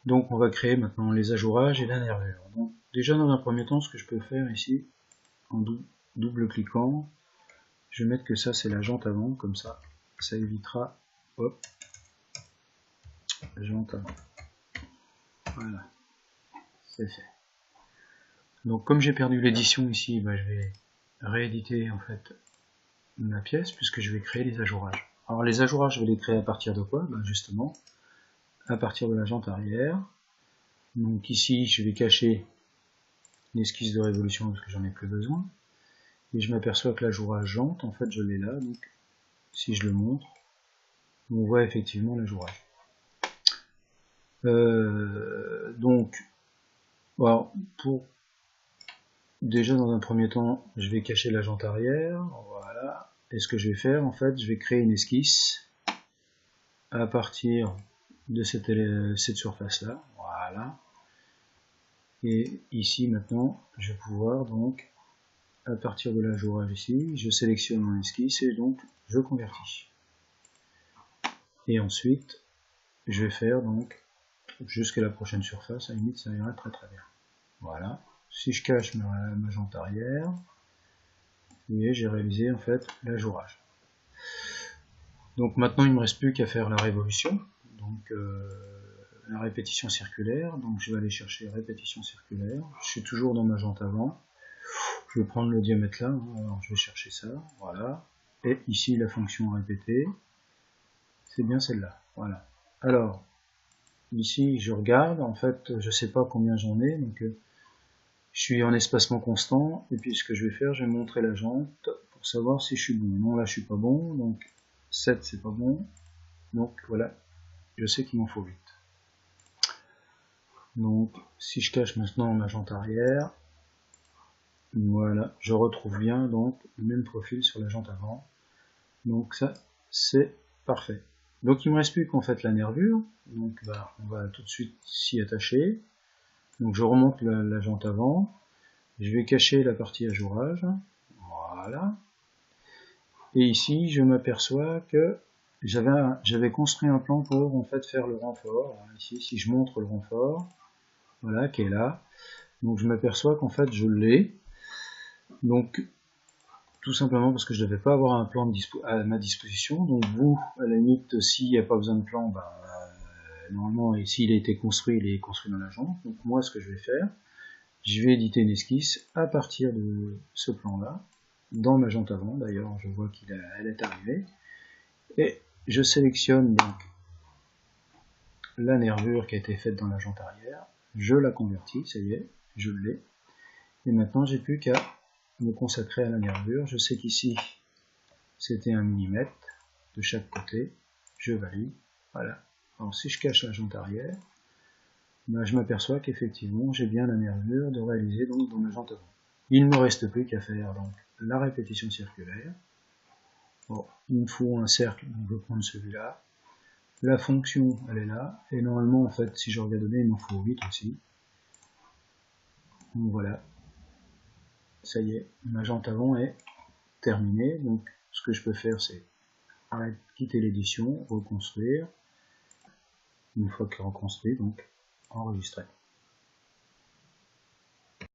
Donc on va créer maintenant les ajourages et la nervure. Donc déjà dans un premier temps, ce que je peux faire ici, en double cliquant, je vais mettre que ça c'est la jante avant, comme ça évitera, hop, jante avant. Voilà, c'est fait. Donc comme j'ai perdu l'édition ici, je vais rééditer en fait ma pièce puisque je vais créer les ajourages. Alors les ajourages, je vais les créer à partir de quoi? Justement, à partir de la jante arrière. Donc ici, je vais cacher l'esquisse de révolution parce que j'en ai plus besoin. Et je m'aperçois que l'ajourage jante, en fait, je l'ai là. Donc si je le montre, on voit effectivement l'ajourage. Donc, alors, déjà dans un premier temps, je vais cacher la jante arrière. Voilà. Et ce que je vais faire, en fait, je vais créer une esquisse à partir de cette surface-là. Voilà. Et ici maintenant, je vais pouvoir donc, à partir de l'ajourage ici, je sélectionne mon esquisse et donc je convertis. Et ensuite, je vais faire donc jusqu'à la prochaine surface, à la limite ça ira très très bien. Voilà. Si je cache ma jante arrière, vous voyez, j'ai réalisé en fait l'ajourage. Donc maintenant il ne me reste plus qu'à faire la révolution, donc la répétition circulaire. Donc je vais aller chercher répétition circulaire. Je suis toujours dans ma jante avant. Je vais prendre le diamètre là, alors je vais chercher ça, voilà. Et ici la fonction répétée, c'est bien celle-là, voilà. Alors, ici je regarde, en fait je sais pas combien j'en ai, donc je suis en espacement constant, et puis ce que je vais faire, je vais montrer la jante pour savoir si je suis bon. Non, là je suis pas bon, donc 7 c'est pas bon, donc voilà, je sais qu'il m'en faut 8. Donc si je cache maintenant ma jante arrière, voilà, je retrouve bien donc le même profil sur la jante avant. Donc ça, c'est parfait. Donc il ne me reste plus qu'en fait la nervure. Donc on va tout de suite s'y attacher. Donc je remonte la jante avant. Je vais cacher la partie ajourage. Voilà. Et ici, je m'aperçois que j'avais construit un plan pour en fait faire le renfort. Alors ici, si je montre le renfort, voilà, qui est là. Donc je m'aperçois qu'en fait je l'ai. Donc tout simplement parce que je ne devais pas avoir un plan à ma disposition. Donc vous, à la limite, s'il n'y a pas besoin de plan, normalement, et s'il a été construit, il est construit dans la jante. Donc moi, ce que je vais faire, je vais éditer une esquisse à partir de ce plan-là, dans ma jante avant. D'ailleurs, je vois qu'elle est arrivée. Et je sélectionne donc la nervure qui a été faite dans la jante arrière. Je la convertis, ça y est, je l'ai. Et maintenant, j'ai plus qu'à me consacrer à la nervure. Je sais qu'ici, c'était 1 mm de chaque côté. Je valide. Voilà. Alors si je cache la jante arrière, je m'aperçois qu'effectivement j'ai bien la nervure de réaliser donc dans ma jante avant. Il ne me reste plus qu'à faire donc la répétition circulaire. Bon, il me faut un cercle, donc je vais prendre celui-là. La fonction, elle est là. Et normalement, en fait, si je regarde bien, il m'en faut 8 aussi. Donc voilà. Ça y est, ma jante avant est terminée. Donc ce que je peux faire, c'est quitter l'édition, reconstruire. Une fois que reconstruit, donc enregistrer.